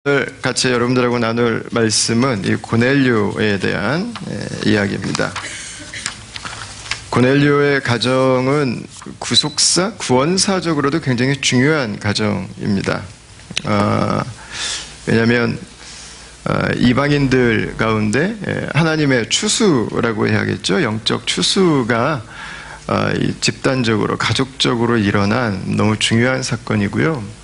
오늘 같이 여러분들하고 나눌 말씀은 이 고넬료에 대한 이야기입니다. 고넬료의 가정은 구속사, 구원사적으로도 굉장히 중요한 가정입니다. 왜냐하면 이방인들 가운데 하나님의 추수라고 해야겠죠. 영적 추수가 집단적으로, 가족적으로 일어난 너무 중요한 사건이고요.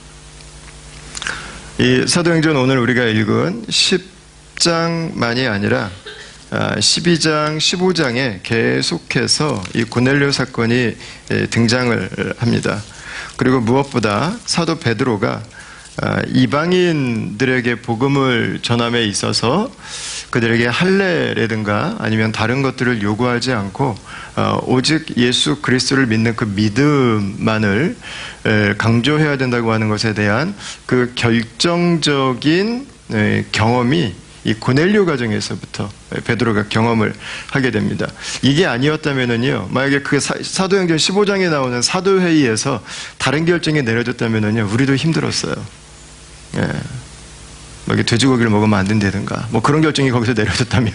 이 사도행전 오늘 우리가 읽은 10장만이 아니라 12장, 15장에 계속해서 이 고넬료 사건이 등장을 합니다. 그리고 무엇보다 사도 베드로가 이방인들에게 복음을 전함에 있어서 그들에게 할례라든가 아니면 다른 것들을 요구하지 않고 오직 예수 그리스도를 믿는 그 믿음만을 강조해야 된다고 하는 것에 대한 그 결정적인 경험이 이 고넬료 가정에서부터 베드로가 경험을 하게 됩니다. 이게 아니었다면은요, 만약에 그 사도행전 15장에 나오는 사도회의에서 다른 결정이 내려졌다면은요, 우리도 힘들었어요. 예. 뭐 돼지고기를 먹으면 안 된다든가, 뭐 그런 결정이 거기서 내려졌다면,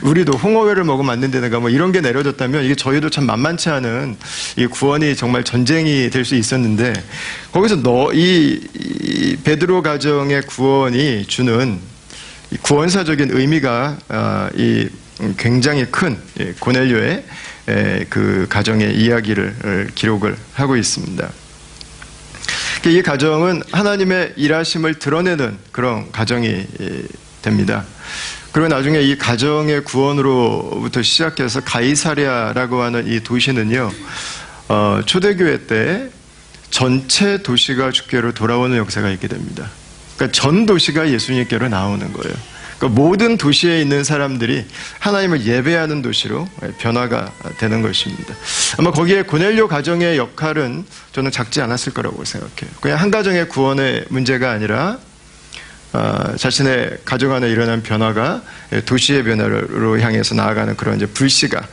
우리도 홍어회를 먹으면 안 된다든가, 뭐 이런 게 내려졌다면, 이게 저희도 참 만만치 않은 이 구원이 정말 전쟁이 될 수 있었는데, 거기서 이 베드로 가정의 구원이 주는 이 구원사적인 의미가 굉장히 큰 고넬료의 그 가정의 이야기를 기록을 하고 있습니다. 이 가정은 하나님의 일하심을 드러내는 그런 가정이 됩니다. 그리고 나중에 이 가정의 구원으로부터 시작해서 가이사랴라고 하는 이 도시는요, 초대교회 때 전체 도시가 주께로 돌아오는 역사가 있게 됩니다. 그러니까 전 도시가 예수님께로 나오는 거예요. 그러니까 모든 도시에 있는 사람들이 하나님을 예배하는 도시로 변화가 되는 것입니다. 아마 거기에 고넬료 가정의 역할은 저는 작지 않았을 거라고 생각해요. 그냥 한 가정의 구원의 문제가 아니라 자신의 가정 안에 일어난 변화가 도시의 변화로 향해서 나아가는 그런 이제 불씨가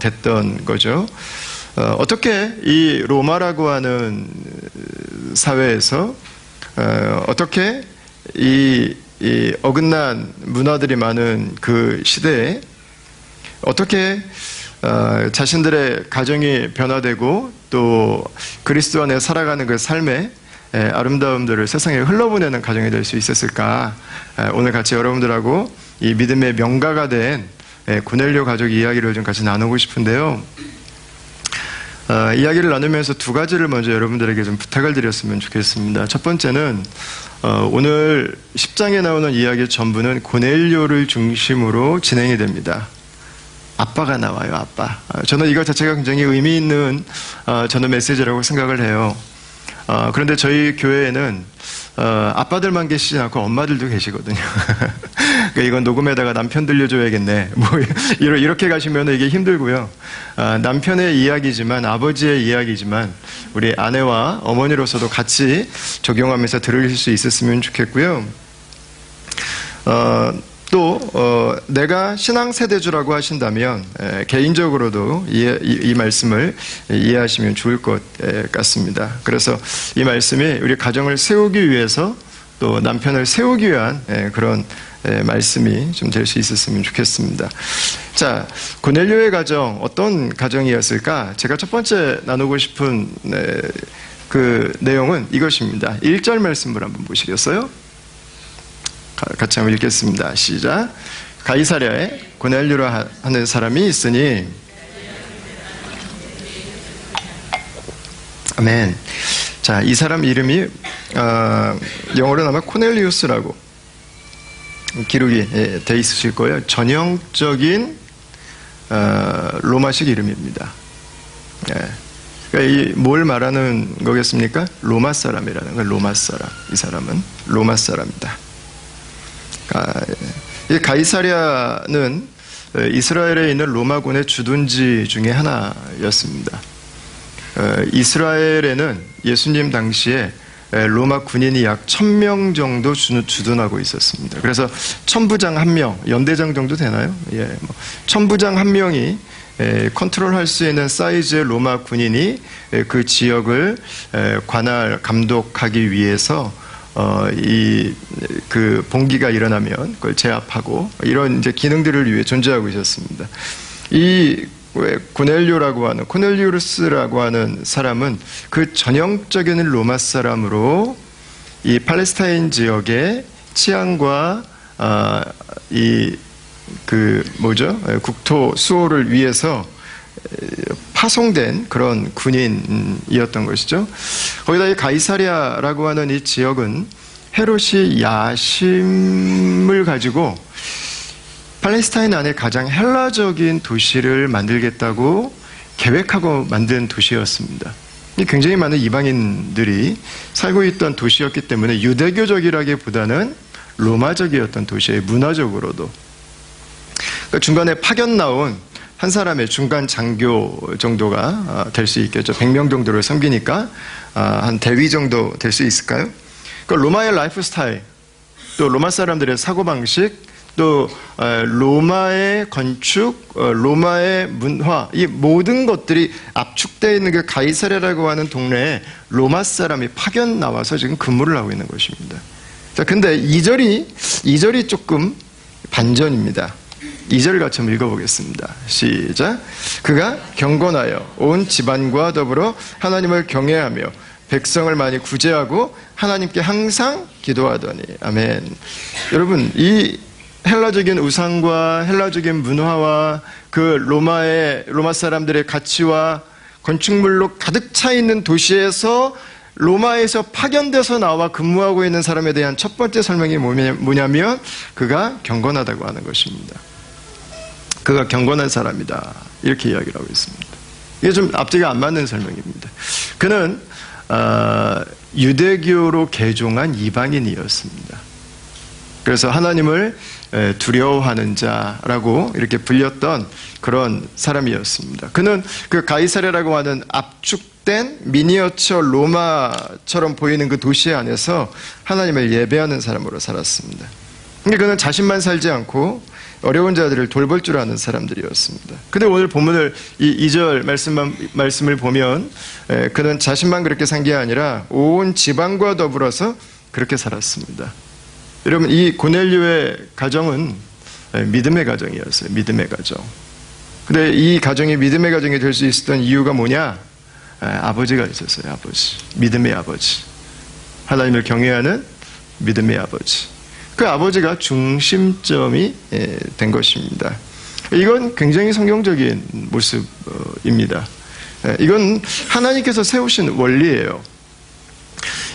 됐던 거죠. 어떻게 이 로마라고 하는 사회에서 어떻게 이 어긋난 문화들이 많은 그 시대에 어떻게 자신들의 가정이 변화되고 또 그리스도 안에 살아가는 그 삶의 아름다움들을 세상에 흘러보내는 가정이 될 수 있었을까? 오늘 같이 여러분들하고 이 믿음의 명가가 된 고넬료 가족 이야기를 좀 같이 나누고 싶은데요. 이야기를 나누면서 두 가지를 먼저 여러분들에게 좀 부탁을 드렸으면 좋겠습니다. 첫 번째는 오늘 10장에 나오는 이야기의 전부는 고넬료를 중심으로 진행이 됩니다. 아빠가 나와요, 아빠. 저는 이거 자체가 굉장히 의미 있는 저는 메시지라고 생각을 해요. 그런데 저희 교회에는 아빠들만 계시지 않고 엄마들도 계시거든요. 그러니까 이건 녹음에다가 남편 들려줘야겠네. 뭐 이렇게 가시면 이게 힘들고요. 남편의 이야기지만 아버지의 이야기지만 우리 아내와 어머니로서도 같이 적용하면서 들으실 수 있었으면 좋겠고요. 또 내가 신앙 세대주라고 하신다면 개인적으로도 이 말씀을 이해하시면 좋을 것 같습니다. 그래서 이 말씀이 우리 가정을 세우기 위해서 또 남편을 세우기 위한 그런 말씀이 좀 될 수 있었으면 좋겠습니다. 자, 고넬료의 가정, 어떤 가정이었을까? 제가 첫 번째 나누고 싶은 그 내용은 이것입니다. 1절 말씀을 한번 보시겠어요? 같이 한번 읽겠습니다. 시작. 가이사랴에 고넬료라 하는 사람이 있으니, 아멘. 자, 이 사람 이름이 영어로는 아마 코넬리우스라고 기록이 돼 있으실 거예요. 전형적인 로마식 이름입니다. 그러니까 뭘 말하는 거겠습니까? 로마 사람이라는 거예요. 로마 사람. 이 사람은 로마 사람이다. 이 가이사랴는 이스라엘에 있는 로마군의 주둔지 중에 하나였습니다. 이스라엘에는 예수님 당시에 로마 군인이 약 1000명 정도 주둔하고 있었습니다. 그래서 천부장 1명, 연대장 정도 되나요? 천부장 1명이 컨트롤할 수 있는 사이즈의 로마 군인이 그 지역을 관할, 감독하기 위해서 그 봉기가 일어나면 그걸 제압하고 이런 이제 기능들을 위해 존재하고 있었습니다. 이 코넬리우스라고 하는 사람은 그 전형적인 로마 사람으로 이 팔레스타인 지역의 치안과 국토 수호를 위해서 파송된 그런 군인이었던 것이죠. 거기다 이 가이사랴라고 하는 이 지역은 헤롯이 야심을 가지고 팔레스타인 안에 가장 헬라적인 도시를 만들겠다고 계획하고 만든 도시였습니다. 굉장히 많은 이방인들이 살고 있던 도시였기 때문에 유대교적이라기보다는 로마적이었던 도시의 문화적으로도. 그러니까 중간에 파견 나온 한 사람의 중간 장교 정도가 될 수 있겠죠. 100명 정도를 섬기니까 한 대위 정도 될 수 있을까요? 그러니까 로마의 라이프 스타일, 또 로마 사람들의 사고방식, 또 로마의 건축, 로마의 문화, 이 모든 것들이 압축되어 있는 그 가이사랴라고 하는 동네에 로마 사람이 파견 나와서 지금 근무를 하고 있는 것입니다. 자, 근데 2절이 조금 반전입니다. 2절 같이 한번 읽어보겠습니다. 시작. 그가 경건하여 온 집안과 더불어 하나님을 경외하며 백성을 많이 구제하고 하나님께 항상 기도하더니. 아멘. 여러분, 이 헬라적인 우상과 헬라적인 문화와 그 로마 사람들의 가치와 건축물로 가득 차 있는 도시에서 로마에서 파견돼서 나와 근무하고 있는 사람에 대한 첫 번째 설명이 뭐냐면 그가 경건하다고 하는 것입니다. 그가 경건한 사람이다. 이렇게 이야기를 하고 있습니다. 이게 좀 앞뒤가 안 맞는 설명입니다. 그는 유대교로 개종한 이방인이었습니다. 그래서 하나님을 두려워하는 자라고 이렇게 불렸던 그런 사람이었습니다. 그는 그 가이사랴라고 하는 압축된 미니어처 로마처럼 보이는 그 도시 안에서 하나님을 예배하는 사람으로 살았습니다. 근데 그는 자신만 살지 않고 어려운 자들을 돌볼 줄 아는 사람들이었습니다. 근데 오늘 본문을 이 2절 말씀을 보면 그는 자신만 그렇게 산 게 아니라 온 지방과 더불어서 그렇게 살았습니다. 여러분, 이 고넬료의 가정은 믿음의 가정이었어요. 믿음의 가정. 근데 이 가정이 믿음의 가정이 될 수 있었던 이유가 뭐냐? 아버지가 있었어요. 아버지. 믿음의 아버지. 하나님을 경외하는 믿음의 아버지. 그 아버지가 중심점이 된 것입니다. 이건 굉장히 성경적인 모습입니다. 이건 하나님께서 세우신 원리예요.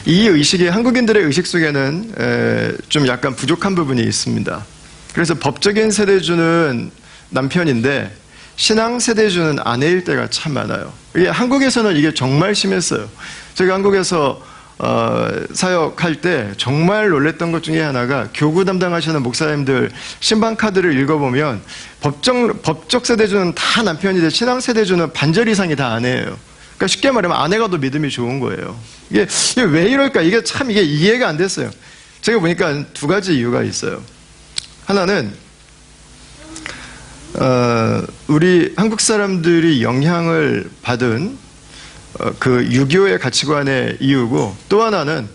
이 의식이 한국인들의 의식 속에는 좀 약간 부족한 부분이 있습니다. 그래서 법적인 세대주는 남편인데 신앙 세대주는 아내일 때가 참 많아요. 한국에서는 이게 정말 심했어요. 제가 한국에서 사역할 때 정말 놀랬던 것 중에 하나가 교구 담당하시는 목사님들 신방 카드를 읽어보면 법적 세대주는 다 남편인데 신앙 세대주는 반절 이상이 다 아내예요. 그러니까 쉽게 말하면 아내가 더 믿음이 좋은 거예요. 이게 왜 이럴까? 이게 참 이해가 안 됐어요. 제가 보니까 두 가지 이유가 있어요. 하나는 우리 한국 사람들이 영향을 받은 그 유교의 가치관의 이유고, 또 하나는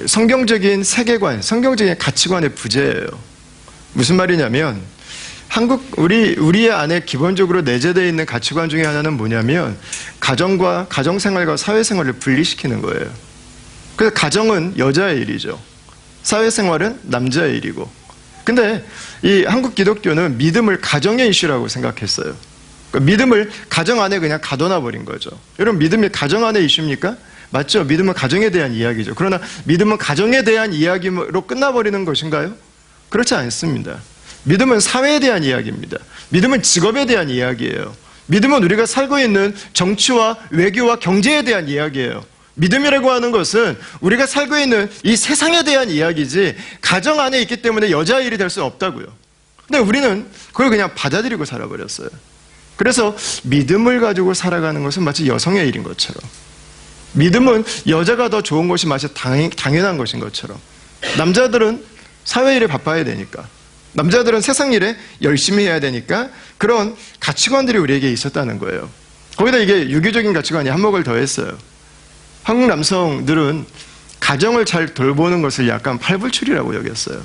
성경적인 세계관, 성경적인 가치관의 부재예요. 무슨 말이냐면 우리의 안에 기본적으로 내재되어 있는 가치관 중에 하나는 뭐냐면 가정과 가정생활과 사회생활을 분리시키는 거예요. 그래서 가정은 여자의 일이죠. 사회생활은 남자의 일이고. 근데 이 한국 기독교는 믿음을 가정의 이슈라고 생각했어요. 그러니까 믿음을 가정 안에 그냥 가둬놔 버린 거죠. 여러분, 믿음이 가정 안의 이슈입니까? 맞죠? 믿음은 가정에 대한 이야기죠. 그러나 믿음은 가정에 대한 이야기로 끝나버리는 것인가요? 그렇지 않습니다. 믿음은 사회에 대한 이야기입니다. 믿음은 직업에 대한 이야기예요. 믿음은 우리가 살고 있는 정치와 외교와 경제에 대한 이야기예요. 믿음이라고 하는 것은 우리가 살고 있는 이 세상에 대한 이야기지 가정 안에 있기 때문에 여자의 일이 될 수는 없다고요. 근데 우리는 그걸 그냥 받아들이고 살아버렸어요. 그래서 믿음을 가지고 살아가는 것은 마치 여성의 일인 것처럼, 믿음은 여자가 더 좋은 것이 마치 당연한 것인 것처럼, 남자들은 사회 일에 바빠야 되니까, 남자들은 세상 일에 열심히 해야 되니까 그런 가치관들이 우리에게 있었다는 거예요. 거기다 이게 유교적인 가치관이 한몫을 더했어요. 한국 남성들은 가정을 잘 돌보는 것을 약간 팔불출이라고 여겼어요.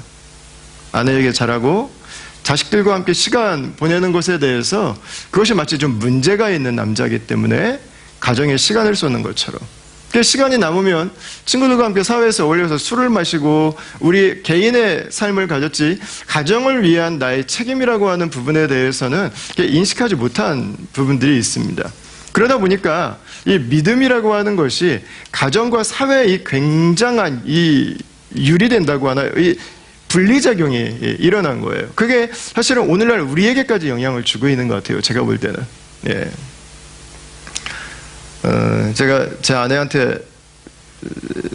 아내에게 잘하고 자식들과 함께 시간 보내는 것에 대해서 그것이 마치 좀 문제가 있는 남자이기 때문에 가정에 시간을 쏟는 것처럼. 시간이 남으면 친구들과 함께 사회에서 어울려서 술을 마시고 우리 개인의 삶을 가졌지 가정을 위한 나의 책임이라고 하는 부분에 대해서는 인식하지 못한 부분들이 있습니다. 그러다 보니까 이 믿음이라고 하는 것이 가정과 사회에 이 굉장한 이 유리된다고 하나 이 분리작용이 일어난 거예요. 그게 사실은 오늘날 우리에게까지 영향을 주고 있는 것 같아요. 제가 볼 때는. 예. 제가 제 아내한테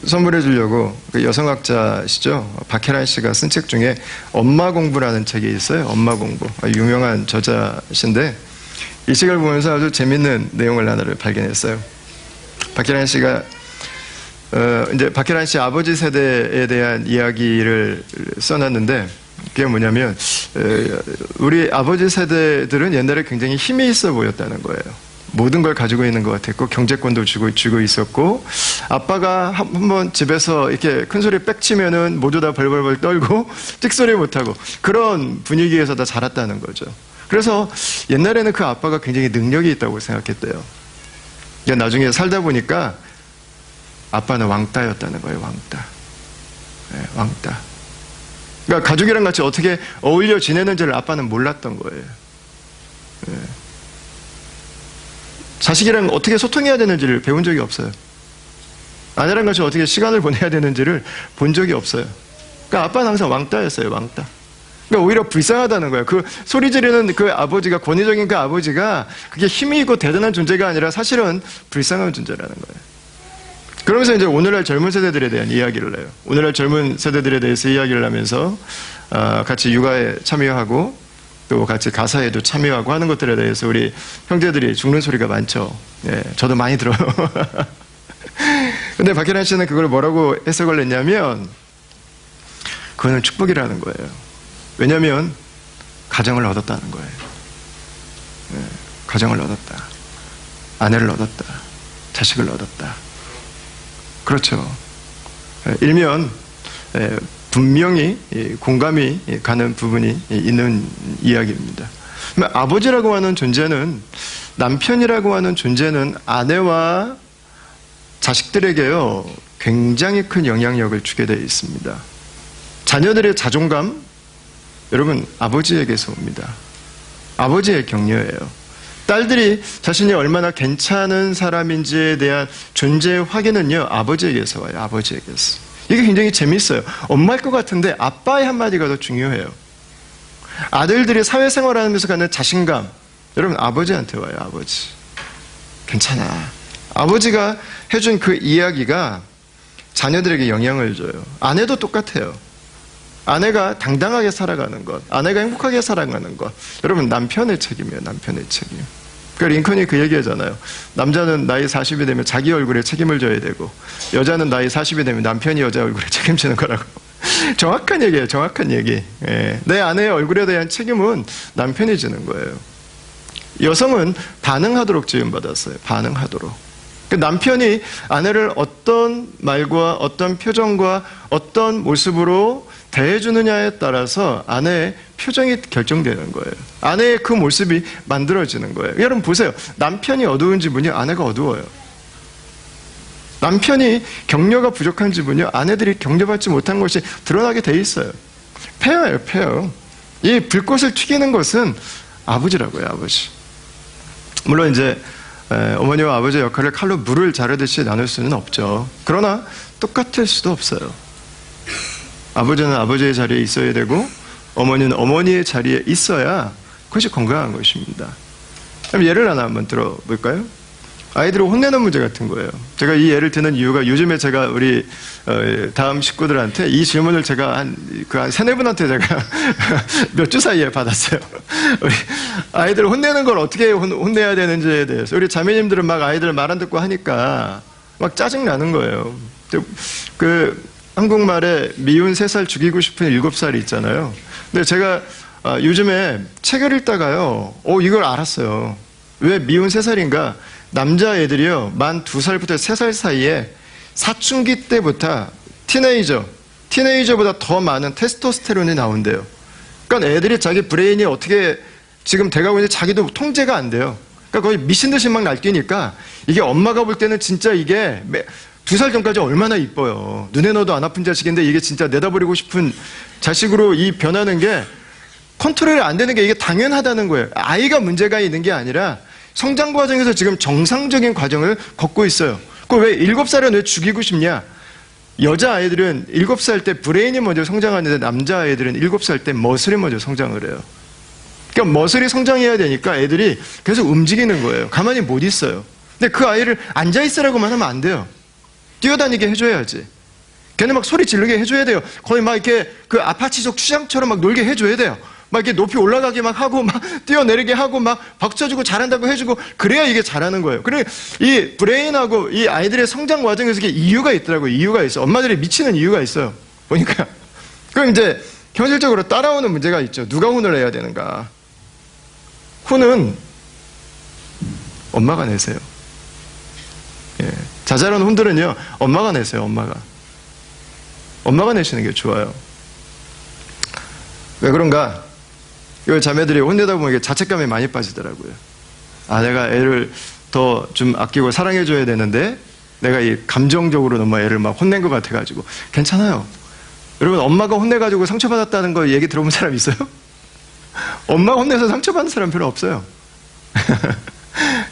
선물해 주려고 그 여성학자시죠. 박혜란 씨가 쓴 책 중에 엄마 공부라는 책이 있어요. 엄마 공부. 유명한 저자신데 이 책을 보면서 아주 재밌는 내용을 하나를 발견했어요. 박혜란 씨가 이제 박혜란 씨 아버지 세대에 대한 이야기를 써놨는데 그게 뭐냐면 우리 아버지 세대들은 옛날에 굉장히 힘이 있어 보였다는 거예요. 모든 걸 가지고 있는 것 같았고 경제권도 쥐고 있었고 아빠가 한번 집에서 이렇게 큰 소리 빽치면은 모두 다 벌벌벌 떨고 찍소리 못하고 그런 분위기에서 다 자랐다는 거죠. 그래서 옛날에는 그 아빠가 굉장히 능력이 있다고 생각했대요. 나중에 살다 보니까 아빠는 왕따였다는 거예요. 왕따. 네, 왕따. 그러니까 가족이랑 같이 어떻게 어울려 지내는지를 아빠는 몰랐던 거예요. 네. 자식이랑 어떻게 소통해야 되는지를 배운 적이 없어요. 아내랑 같이 어떻게 시간을 보내야 되는지를 본 적이 없어요. 그러니까 아빠는 항상 왕따였어요. 왕따. 그러니까 오히려 불쌍하다는 거예요. 그 소리 지르는 그 아버지가, 권위적인 그 아버지가 그게 힘이 있고 대단한 존재가 아니라 사실은 불쌍한 존재라는 거예요. 그러면서 이제 오늘날 젊은 세대들에 대한 이야기를 해요. 오늘날 젊은 세대들에 대해서 이야기를 하면서 같이 육아에 참여하고 또 같이 가사에도 참여하고 하는 것들에 대해서 우리 형제들이 죽는 소리가 많죠. 예, 저도 많이 들어요. 근데 박혜란 씨는 그걸 뭐라고 해석을 했냐면 그거는 축복이라는 거예요. 왜냐하면 가정을 얻었다는 거예요. 예, 가정을 얻었다. 아내를 얻었다. 자식을 얻었다. 그렇죠. 일면 분명히 공감이 가는 부분이 있는 이야기입니다. 아버지라고 하는 존재는, 남편이라고 하는 존재는 아내와 자식들에게요 굉장히 큰 영향력을 주게 되어 있습니다. 자녀들의 자존감, 여러분 아버지에게서 옵니다. 아버지의 격려예요. 딸들이 자신이 얼마나 괜찮은 사람인지에 대한 존재의 확인은요 아버지에게서 와요. 아버지에게서. 이게 굉장히 재밌어요. 엄마일 것 같은데 아빠의 한마디가 더 중요해요. 아들들이 사회생활을 하면서 갖는 자신감, 여러분 아버지한테 와요. 아버지. 괜찮아. 아버지가 해준 그 이야기가 자녀들에게 영향을 줘요. 아내도 똑같아요. 아내가 당당하게 살아가는 것, 아내가 행복하게 살아가는 것, 여러분 남편의 책임이에요. 남편의 책임. 그러니까 링컨이 그 얘기하잖아요. 남자는 나이 40이 되면 자기 얼굴에 책임을 져야 되고 여자는 나이 40이 되면 남편이 여자 얼굴에 책임지는 거라고. 정확한 얘기예요. 정확한 얘기. 예. 내 아내의 얼굴에 대한 책임은 남편이 지는 거예요. 여성은 반응하도록 지음받았어요. 반응하도록. 남편이 아내를 어떤 말과 어떤 표정과 어떤 모습으로 대해주느냐에 따라서 아내의 표정이 결정되는 거예요. 아내의 그 모습이 만들어지는 거예요. 여러분 보세요. 남편이 어두운 집은요 아내가 어두워요. 남편이 격려가 부족한 집은요 아내들이 격려받지 못한 것이 드러나게 돼 있어요. 폐허예요. 폐허. 이 불꽃을 튀기는 것은 아버지라고요. 아버지. 물론 이제 어머니와 아버지의 역할을 칼로 물을 자르듯이 나눌 수는 없죠. 그러나 똑같을 수도 없어요. 아버지는 아버지의 자리에 있어야 되고 어머니는 어머니의 자리에 있어야 그것이 건강한 것입니다. 그럼 예를 하나 한번 들어볼까요? 아이들을 혼내는 문제 같은 거예요. 제가 이 예를 드는 이유가 요즘에 제가 우리 다음 식구들한테 이 질문을 제가 한 세네 분한테 제가 몇 주 사이에 받았어요. 우리 아이들 혼내는 걸 어떻게 혼내야 되는지에 대해서 우리 자매님들은 막 아이들 말 안 듣고 하니까 막 짜증 나는 거예요. 한국말에 미운 3살 죽이고 싶은 7살이 있잖아요. 근데 제가 요즘에 책을 읽다가요 이걸 알았어요. 왜 미운 3살인가? 남자애들이요 만 2살부터 3살 사이에 사춘기 때부터 티네이저보다 더 많은 테스토스테론이 나온대요. 그러니까 애들이 자기 브레인이 어떻게 지금 돼가고 있는지 자기도 통제가 안 돼요. 그러니까 거의 미친 듯이 막 날뛰니까 이게 엄마가 볼 때는 진짜 이게 2살 전까지 얼마나 이뻐요. 눈에 넣어도 안 아픈 자식인데 이게 진짜 내다버리고 싶은 자식으로 이 변하는 게 컨트롤이 안 되는 게 이게 당연하다는 거예요. 아이가 문제가 있는 게 아니라 성장 과정에서 지금 정상적인 과정을 걷고 있어요. 왜 7살은 왜 죽이고 싶냐? 여자아이들은 7살 때 브레인이 먼저 성장하는데 남자아이들은 7살 때 머슬이 먼저 성장을 해요. 그러니까 머슬이 성장해야 되니까 애들이 계속 움직이는 거예요. 가만히 못 있어요. 근데 그 아이를 앉아있으라고만 하면 안 돼요. 뛰어다니게 해줘야지. 걔는 막 소리 지르게 해줘야 돼요. 거의 막 이렇게 그 아파치족 추장처럼 막 놀게 해줘야 돼요. 막 이렇게 높이 올라가게 막 하고 막 뛰어내리게 하고 막 박수 쳐주고 잘한다고 해주고 그래야 이게 잘하는 거예요. 그리고 이 브레인하고 이 아이들의 성장 과정에서 이게 이유가 있더라고요. 이유가 있어. 엄마들이 미치는 이유가 있어요. 보니까. 그럼 이제 현실적으로 따라오는 문제가 있죠. 누가 혼을 내야 되는가? 혼은 엄마가 내세요. 예. 자잘한 혼들은요, 엄마가 내세요, 엄마가 내시는 게 좋아요. 왜 그런가? 이 자매들이 혼내다 보면 이게 자책감이 많이 빠지더라고요. 아, 내가 애를 더 좀 아끼고 사랑해줘야 되는데, 내가 이 감정적으로 너무 애를 막 혼낸 것 같아가지고. 괜찮아요. 여러분, 엄마가 혼내가지고 상처받았다는 거 얘기 들어본 사람 있어요? 엄마가 혼내서 상처받는 사람 별로 없어요.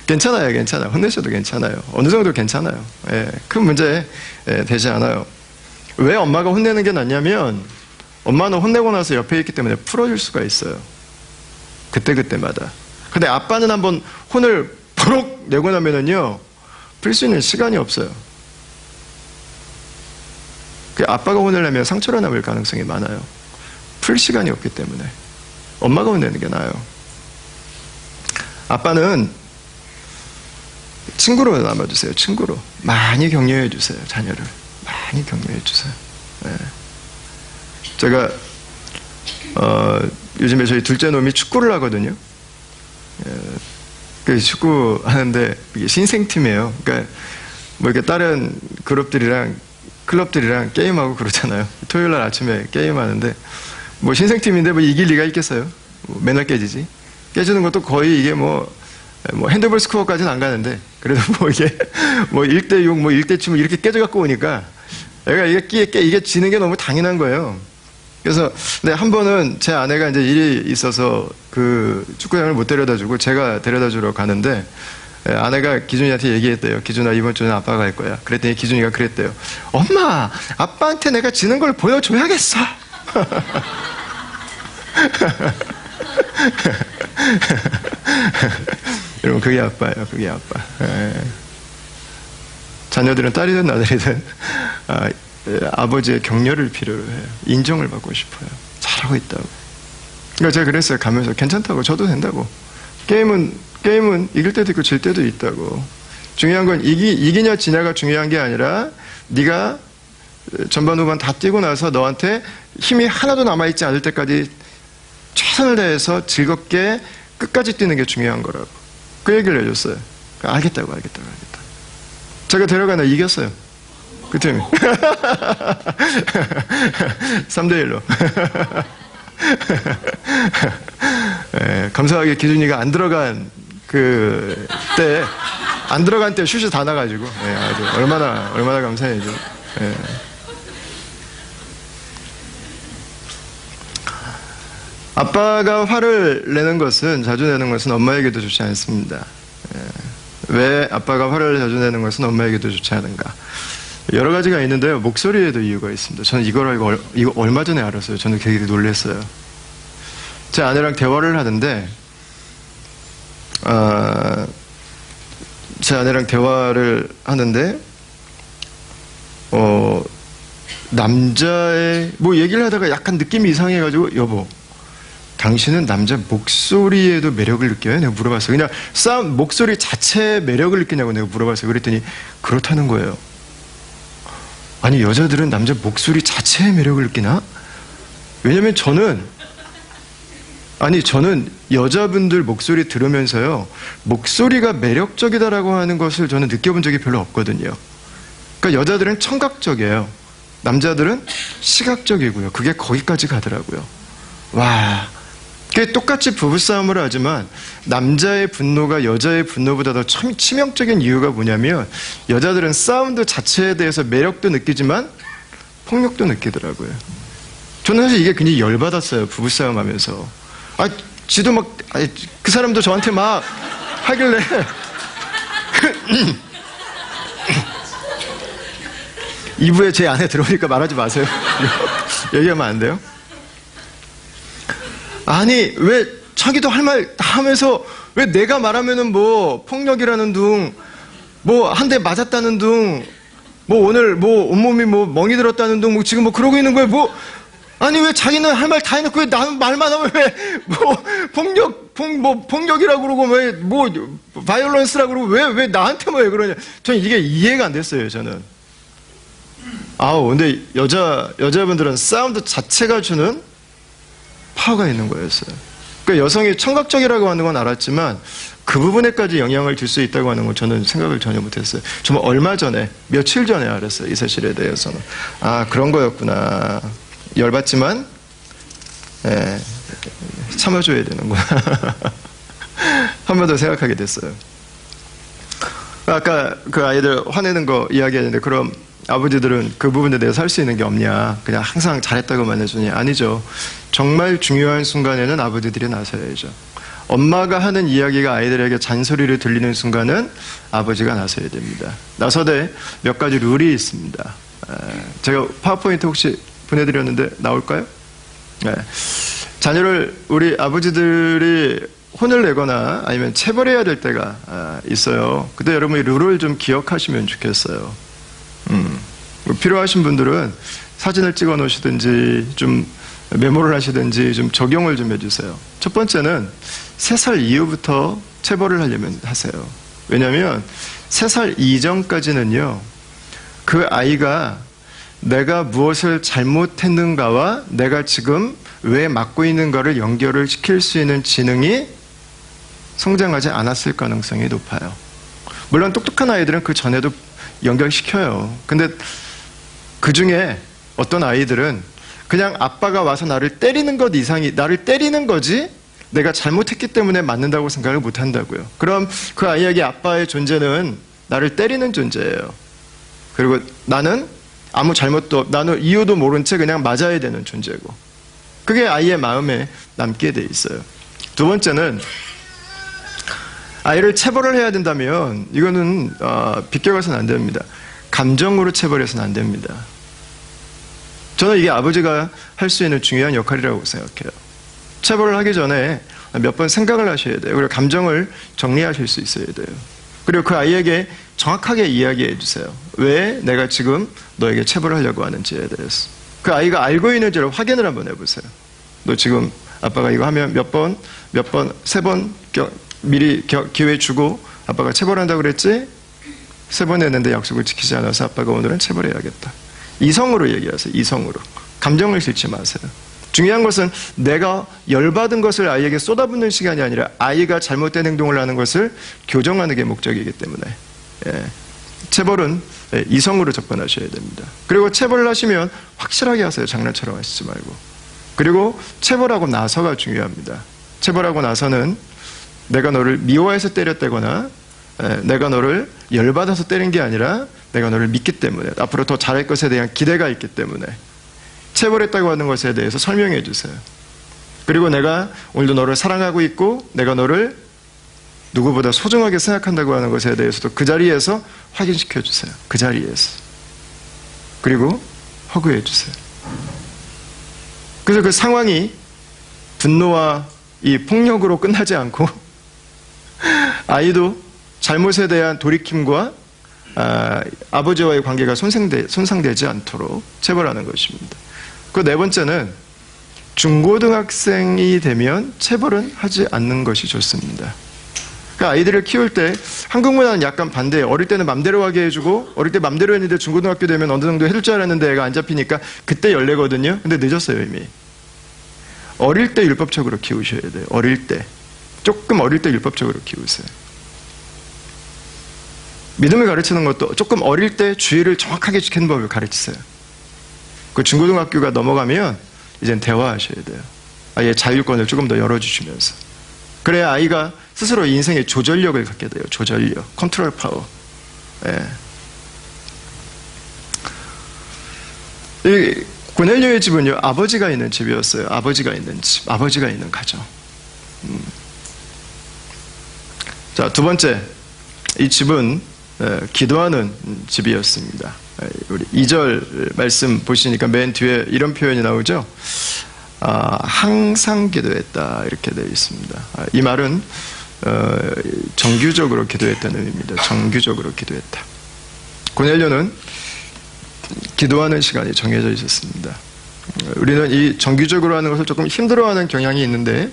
괜찮아요. 혼내셔도 괜찮아요. 어느 정도 괜찮아요. 예, 큰 문제 되지 않아요. 왜 엄마가 혼내는 게 낫냐면 엄마는 혼내고 나서 옆에 있기 때문에 풀어줄 수가 있어요. 그때마다. 근데 아빠는 한번 혼을 버럭 내고 나면은요, 풀 수 있는 시간이 없어요. 아빠가 혼을 내면 상처로 남을 가능성이 많아요. 풀 시간이 없기 때문에. 엄마가 혼내는 게 나아요. 아빠는 친구로 남아주세요. 친구로. 많이 격려해 주세요. 자녀를. 많이 격려해 주세요. 네. 제가 요즘에 저희 둘째 놈이 축구를 하거든요. 그 축구 하는데 이게 신생팀이에요. 그러니까 뭐 이렇게 다른 그룹들이랑 클럽들이랑 게임하고 그러잖아요. 토요일 날 아침에 게임하는데 뭐 신생팀인데 뭐 이길 리가 있겠어요? 뭐 맨날 깨지지. 깨지는 것도 거의 이게 뭐 핸드볼 스코어까지는 안 가는데 그래도 뭐 이게 뭐 1대6 뭐 1대7 이렇게 깨져갖고 오니까 애가 이게 지는 게 너무 당연한 거예요. 그래서 근데 한 번은 제 아내가 이제 일이 있어서 그 축구장을 못 데려다 주고 제가 데려다 주러 가는데 아내가 기준이한테 얘기했대요. 기준아, 이번 주는 아빠가 갈 거야. 그랬더니 기준이가 그랬대요. 엄마, 아빠한테 내가 지는 걸 보여줘야겠어. 여러분, 그게 아빠예요. 그게 아빠. 자녀들은 딸이든 아들이든 아버지의 격려를 필요로 해요. 인정을 받고 싶어요. 잘하고 있다고. 그러니까 제가 그랬어요. 가면서 괜찮다고. 저도 된다고. 게임은 이길 때도 있고 질 때도 있다고. 중요한 건 이기냐 지냐가 중요한 게 아니라 네가 전반 후반 다 뛰고 나서 너한테 힘이 하나도 남아있지 않을 때까지 최선을 다해서 즐겁게 끝까지 뛰는 게 중요한 거라고. 그 얘기를 해줬어요. 알겠다고. 제가 데려가나 이겼어요. 그 팀이. 3대1로. 네, 감사하게 기준이가 안 들어간 안 들어간 때 슛이 다 나가지고, 네, 아주 얼마나 감사해죠. 네. 아빠가 화를 자주 내는 것은 엄마에게도 좋지 않습니다. 왜 아빠가 화를 자주 내는 것은 엄마에게도 좋지 않은가? 여러 가지가 있는데요. 목소리에도 이유가 있습니다. 저는 이거 얼마 전에 알았어요. 저는 되게 놀랐어요. 제 아내랑 대화를 하는데, 남자의, 얘기를 하다가 약간 느낌이 이상해가지고, 여보, 당신은 남자 목소리에도 매력을 느껴요? 내가 물어봤어요. 그냥 목소리 자체에 매력을 느끼냐고 내가 물어봤어요. 그랬더니, 그렇다는 거예요. 아니, 여자들은 남자 목소리 자체에 매력을 느끼나? 왜냐면 저는 여자분들 목소리 들으면서요, 목소리가 매력적이다라고 하는 것을 저는 느껴본 적이 별로 없거든요. 그러니까 여자들은 청각적이에요. 남자들은 시각적이고요. 그게 거기까지 가더라고요. 와, 그게 똑같이 부부싸움을 하지만 남자의 분노가 여자의 분노보다 더 치명적인 이유가 뭐냐면 여자들은 사운드 자체에 대해서 매력도 느끼지만 폭력도 느끼더라고요. 저는 사실 이게 굉장히 열받았어요. 부부싸움 하면서. 지도 막, 그 사람도 저한테 막 하길래. 2부에 제 안에 들어오니까 말하지 마세요. 얘기하면 안 돼요? 아니, 왜 자기도 할 말 하면서 왜 내가 말하면은 뭐 폭력이라는 둥, 뭐 한 대 맞았다는 둥, 뭐 오늘 뭐 온몸이 뭐 멍이 들었다는 둥, 뭐 지금 뭐 그러고 있는 거예요. 뭐 아니 왜 자기는 할 말 다 해놓고 왜 나는 말만 하면 왜 뭐 폭력이라고 그러고 왜 뭐 바이올런스라고 그러고 왜 나한테 뭐 왜 그러냐. 저는 이게 이해가 안 됐어요. 저는. 근데 여자분들은 사운드 자체가 주는 파워가 있는 거였어요. 그러니까 여성이 청각적이라고 하는 건 알았지만 그 부분에까지 영향을 줄 수 있다고 하는 건 저는 생각을 전혀 못했어요. 정말 얼마 전에, 며칠 전에 알았어요. 이 사실에 대해서는. 그런 거였구나. 열받지만 참아줘야 되는구나. 한 번 더 생각하게 됐어요. 아까 그 아이들 화내는 거 이야기했는데 그럼 아버지들은 그 부분에 대해서 할 수 있는 게 없냐, 그냥 항상 잘했다고만 해주니? 아니죠. 정말 중요한 순간에는 아버지들이 나서야죠. 엄마가 하는 이야기가 아이들에게 잔소리를 들리는 순간은 아버지가 나서야 됩니다. 나서되 몇 가지 룰이 있습니다. 제가 파워포인트 혹시 보내드렸는데 나올까요? 자녀를 우리 아버지들이 혼을 내거나 아니면 체벌해야 될 때가 있어요. 그때 여러분이 룰을 좀 기억하시면 좋겠어요. 필요하신 분들은 사진을 찍어 놓으시든지 좀 메모를 하시든지 좀 적용을 좀 해주세요. 첫 번째는 3살 이후부터 체벌을 하려면 하세요. 왜냐하면 3살 이전까지는요, 그 아이가 내가 무엇을 잘못했는가와 내가 지금 왜 맡고 있는가를 연결을 시킬 수 있는 지능이 성장하지 않았을 가능성이 높아요. 물론 똑똑한 아이들은 그 전에도 연결시켜요. 근데 그 중에 어떤 아이들은 그냥 아빠가 와서 나를 때리는 것 이상이, 나를 때리는 거지 내가 잘못했기 때문에 맞는다고 생각을 못 한다고요. 그럼 그 아이에게 아빠의 존재는 나를 때리는 존재예요. 그리고 나는 아무 잘못도, 나는 이유도 모른 채 그냥 맞아야 되는 존재고, 그게 아이의 마음에 남게 돼 있어요. 두 번째는 아이를 체벌을 해야 된다면 이거는 비껴가서는 안 됩니다. 감정으로 체벌해서는 안 됩니다. 저는 이게 아버지가 할 수 있는 중요한 역할이라고 생각해요. 체벌을 하기 전에 몇 번 생각을 하셔야 돼요. 그리고 감정을 정리하실 수 있어야 돼요. 그리고 그 아이에게 정확하게 이야기해 주세요. 왜 내가 지금 너에게 체벌을 하려고 하는지에 대해서. 그 아이가 알고 있는지를 확인을 한번 해보세요. 너 지금 아빠가 이거 하면 세 번 미리 기회 주고 아빠가 체벌한다고 그랬지? 3번 했는데 약속을 지키지 않아서 아빠가 오늘은 체벌해야겠다. 이성으로 얘기하세요. 이성으로. 감정을 실지 마세요. 중요한 것은 내가 열받은 것을 아이에게 쏟아붓는 시간이 아니라 아이가 잘못된 행동을 하는 것을 교정하는 게 목적이기 때문에 체벌은 이성으로 접근하셔야 됩니다. 그리고 체벌을 하시면 확실하게 하세요. 장난처럼 하시지 말고. 그리고 체벌하고 나서가 중요합니다. 체벌하고 나서는 내가 너를 미워해서 때렸다거나 내가 너를 열받아서 때린 게 아니라 내가 너를 믿기 때문에, 앞으로 더 잘할 것에 대한 기대가 있기 때문에 체벌했다고 하는 것에 대해서 설명해 주세요. 그리고 내가 오늘도 너를 사랑하고 있고 내가 너를 누구보다 소중하게 생각한다고 하는 것에 대해서도 그 자리에서 확인시켜 주세요. 그 자리에서. 그리고 허구해 주세요. 그래서 그 상황이 분노와 이 폭력으로 끝나지 않고 아이도 잘못에 대한 돌이킴과 아버지와의 관계가 손상되지 않도록 체벌하는 것입니다. 그 네 번째는 중고등학생이 되면 체벌은 하지 않는 것이 좋습니다. 그러니까 아이들을 키울 때 한국 문화는 약간 반대예요. 어릴 때는 맘대로 하게 해주고, 어릴 때 맘대로 했는데 중고등학교 되면 어느 정도 해줄 줄 알았는데 애가 안 잡히니까 그때 열내거든요. 근데 늦었어요 이미. 어릴 때 율법적으로 키우셔야 돼요. 어릴 때. 조금 어릴 때 율법적으로 키우세요. 믿음을 가르치는 것도 조금 어릴 때 주의를 정확하게 지키는 법을 가르치세요. 그 중고등학교가 넘어가면 이젠 대화하셔야 돼요. 아이의 자율권을 조금 더 열어주시면서. 그래야 아이가 스스로 인생의 조절력을 갖게 돼요. 조절력, 컨트롤 파워. 이 고넬료의 집은요, 아버지가 있는 집이었어요. 아버지가 있는 집, 아버지가 있는 가정. 자, 두 번째, 이 집은 기도하는 집이었습니다. 우리 2절 말씀 보시니까 맨 뒤에 이런 표현이 나오죠. 항상 기도했다 이렇게 되어 있습니다. 이 말은 정규적으로 기도했다는 의미입니다. 정규적으로 기도했다. 고넬료는 기도하는 시간이 정해져 있었습니다. 우리는 이 정규적으로 하는 것을 조금 힘들어하는 경향이 있는데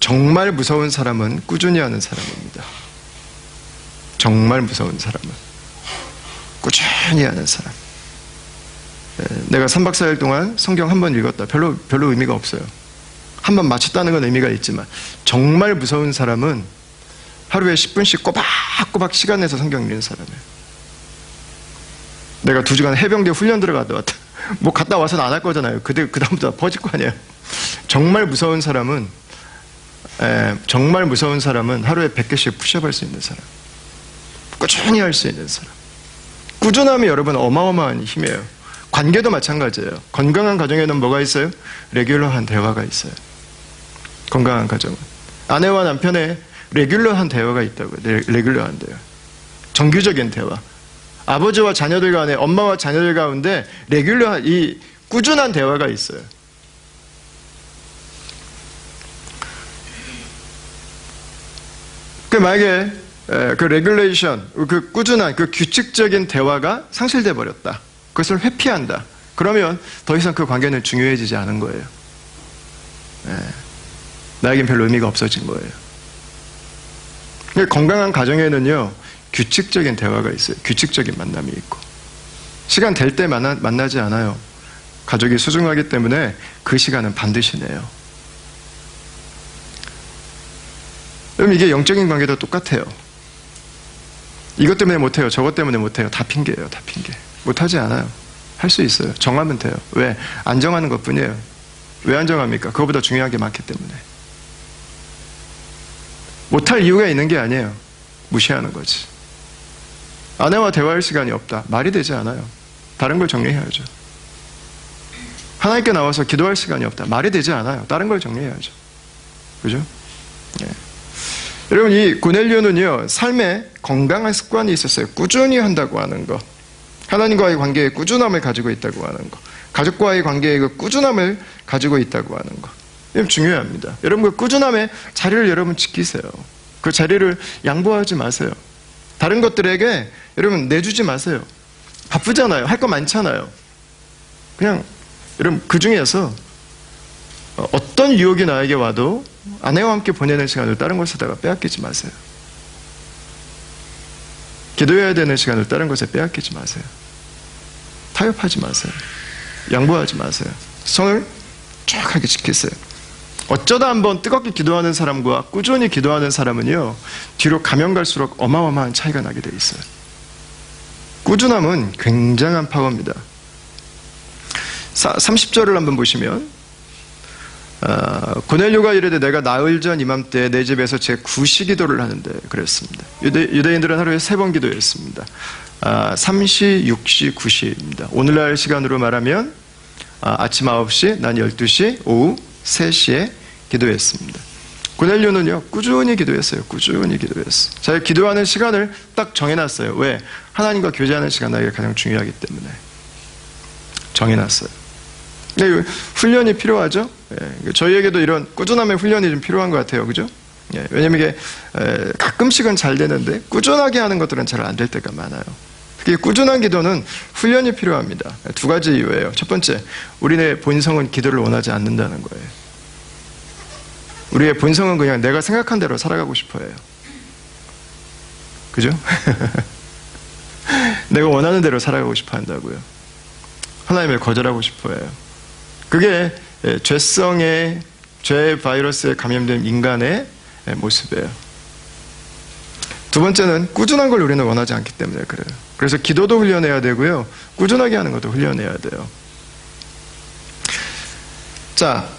정말 무서운 사람은 꾸준히 하는 사람입니다. 정말 무서운 사람은 꾸준히 하는 사람. 내가 3박 4일 동안 성경 한 번 읽었다. 별로 의미가 없어요. 한 번 마쳤다는 건 의미가 있지만 정말 무서운 사람은 하루에 10분씩 꼬박꼬박 시간 내서 성경 읽는 사람이에요. 내가 2주간 해병대 훈련 들어갔다 왔다. 뭐 갔다 와서는 안 할 거잖아요. 그 다음부터 퍼질 거 아니에요. 정말 무서운 사람은 하루에 100개씩 푸시업 할 수 있는 사람. 꾸준히 할 수 있는 사람. 꾸준함이 여러분 어마어마한 힘이에요. 관계도 마찬가지예요. 건강한 가정에는 뭐가 있어요? 레귤러한 대화가 있어요. 건강한 가정은. 아내와 남편의 레귤러한 대화가 있다고요. 레귤러한 대화. 정규적인 대화. 아버지와 자녀들 간에, 엄마와 자녀들 가운데 레귤러한, 이 꾸준한 대화가 있어요. 만약에 그 레귤레이션, 그 꾸준한, 그 규칙적인 대화가 상실돼 버렸다. 그것을 회피한다. 그러면 더 이상 그 관계는 중요해지지 않은 거예요. 나에겐 별로 의미가 없어진 거예요. 건강한 가정에는요, 규칙적인 대화가 있어요. 규칙적인 만남이 있고. 시간 될 때 만나지 않아요. 가족이 소중하기 때문에 그 시간은 반드시 내요. 그럼 이게 영적인 관계도 똑같아요. 이것 때문에 못해요. 저것 때문에 못해요. 다 핑계예요. 다 핑계. 못하지 않아요. 할 수 있어요. 정하면 돼요. 왜? 안 정하는 것뿐이에요. 왜 안 정합니까? 그거보다 중요한 게 많기 때문에. 못할 이유가 있는 게 아니에요. 무시하는 거지. 아내와 대화할 시간이 없다. 말이 되지 않아요. 다른 걸 정리해야죠. 하나님께 나와서 기도할 시간이 없다. 말이 되지 않아요. 다른 걸 정리해야죠. 그죠? 네. 여러분, 이 고넬료는요, 삶에 건강한 습관이 있었어요. 꾸준히 한다고 하는 거. 하나님과의 관계에 꾸준함을 가지고 있다고 하는 거. 가족과의 관계에 그 꾸준함을 가지고 있다고 하는 거. 이건 중요합니다. 여러분, 그 꾸준함의 자리를 여러분 지키세요. 그 자리를 양보하지 마세요. 다른 것들에게 여러분 내주지 마세요. 바쁘잖아요. 할 거 많잖아요. 그냥 여러분 그 중에서 어떤 유혹이 나에게 와도 아내와 함께 보내는 시간을 다른 것에다가 빼앗기지 마세요. 기도해야 되는 시간을 다른 것에 빼앗기지 마세요. 타협하지 마세요. 양보하지 마세요. 선을 정확하게 지키세요. 어쩌다 한번 뜨겁게 기도하는 사람과 꾸준히 기도하는 사람은요, 뒤로 가면 갈수록 어마어마한 차이가 나게 돼 있어요. 꾸준함은 굉장한 파워입니다. 30절을 한번 보시면, 고넬료가 이르되 내가 나흘 전 이맘때 내 집에서 제 9시 기도를 하는데 그랬습니다. 유대인들은 하루에 3번 기도했습니다. 3시, 6시, 9시입니다. 오늘날 시간으로 말하면 아침 9시, 난 12시, 오후 3시에 기도했습니다. 고넬료는요, 꾸준히 기도했어요. 꾸준히 기도했어요. 자기 기도하는 시간을 딱 정해놨어요. 왜? 하나님과 교제하는 시간 나에게 가장 중요하기 때문에. 정해놨어요. 네, 훈련이 필요하죠? 예, 저희에게도 이런 꾸준함의 훈련이 좀 필요한 것 같아요. 그죠? 예, 왜냐면 이게 가끔씩은 잘 되는데 꾸준하게 하는 것들은 잘 안 될 때가 많아요. 특히 꾸준한 기도는 훈련이 필요합니다. 2가지 이유예요. 첫 번째, 우리의 본성은 기도를 원하지 않는다는 거예요. 우리의 본성은 그냥 내가 생각한 대로 살아가고 싶어해요. 그죠? 내가 원하는 대로 살아가고 싶어 한다고요. 하나님을 거절하고 싶어해요. 그게 죄의 바이러스에 감염된 인간의 모습이에요. 두 번째는 꾸준한 걸 우리는 원하지 않기 때문에 그래요. 그래서 기도도 훈련해야 되고요. 꾸준하게 하는 것도 훈련해야 돼요. 자,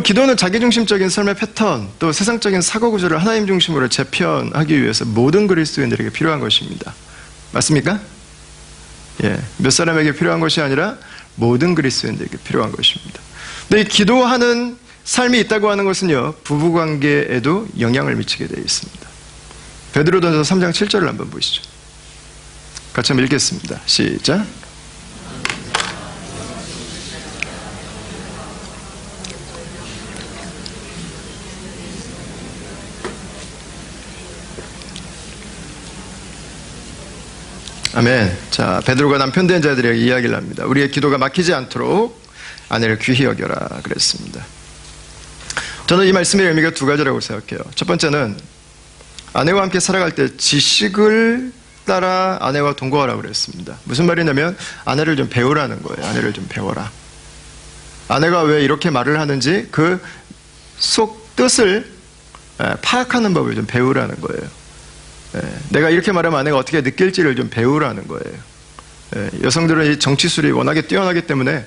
기도는 자기중심적인 삶의 패턴, 또 세상적인 사고구조를 하나님 중심으로 재편하기 위해서 모든 그리스도인들에게 필요한 것입니다. 맞습니까? 예, 몇 사람에게 필요한 것이 아니라 모든 그리스도인들에게 필요한 것입니다. 근데 이 기도하는 삶이 있다고 하는 것은요, 부부관계에도 영향을 미치게 되어 있습니다. 베드로전서 3장 7절을 한번 보시죠. 같이 한번 읽겠습니다. 시작. 아멘. 자, 베드로가 남편 된 자들에게 이야기를 합니다. 우리의 기도가 막히지 않도록 아내를 귀히 여겨라 그랬습니다. 저는 이 말씀의 의미가 두 가지라고 생각해요. 첫 번째는 아내와 함께 살아갈 때 지식을 따라 아내와 동거하라고 그랬습니다. 무슨 말이냐면 아내를 좀 배우라는 거예요. 아내를 좀 배워라. 아내가 왜 이렇게 말을 하는지 그 속 뜻을 파악하는 법을 좀 배우라는 거예요. 내가 이렇게 말하면 아내가 어떻게 느낄지를 좀 배우라는 거예요. 여성들은 이 정치술이 워낙에 뛰어나기 때문에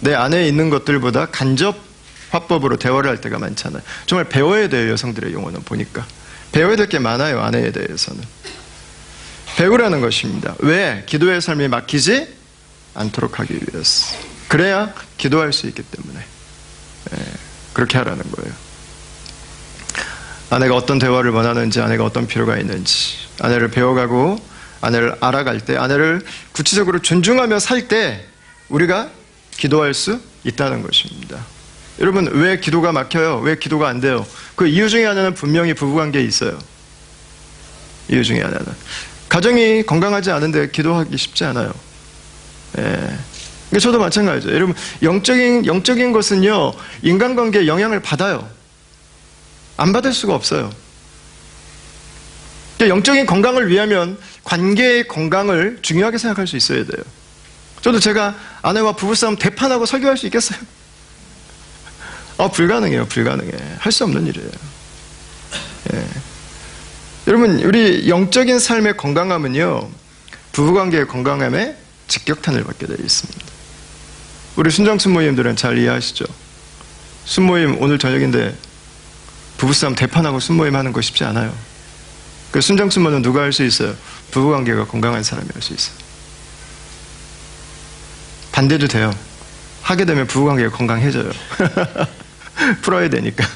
내 안에 있는 것들보다 간접 화법으로 대화를 할 때가 많잖아요. 정말 배워야 돼요. 여성들의 용어는 보니까 배워야 될 게 많아요. 아내에 대해서는 배우라는 것입니다. 왜? 기도의 삶이 막히지 않도록 하기 위해서. 그래야 기도할 수 있기 때문에 그렇게 하라는 거예요. 아내가 어떤 대화를 원하는지, 아내가 어떤 필요가 있는지, 아내를 배워가고 아내를 알아갈 때, 아내를 구체적으로 존중하며 살 때 우리가 기도할 수 있다는 것입니다. 여러분, 왜 기도가 막혀요? 왜 기도가 안 돼요? 그 이유 중에 하나는 분명히 부부관계에 있어요. 이유 중에 하나는 가정이 건강하지 않은데 기도하기 쉽지 않아요. 저도 마찬가지죠. 여러분, 영적인 것은요, 인간관계에 영향을 받아요. 안 받을 수가 없어요. 영적인 건강을 위하면 관계의 건강을 중요하게 생각할 수 있어야 돼요. 저도 제가 아내와 부부싸움 대판하고 설교할 수 있겠어요? 불가능해요. 불가능해. 할 수 없는 일이에요. 여러분, 우리 영적인 삶의 건강함은요, 부부관계의 건강함에 직격탄을 받게 되어 있습니다. 우리 순정 순모님들은 잘 이해하시죠? 순모임 오늘 저녁인데 부부싸움 대판하고 순모임 하는 거 쉽지 않아요. 그 순정 순모는 누가 할 수 있어요? 부부관계가 건강한 사람이 할 수 있어요. 반대도 돼요. 하게 되면 부부관계가 건강해져요. 풀어야 되니까.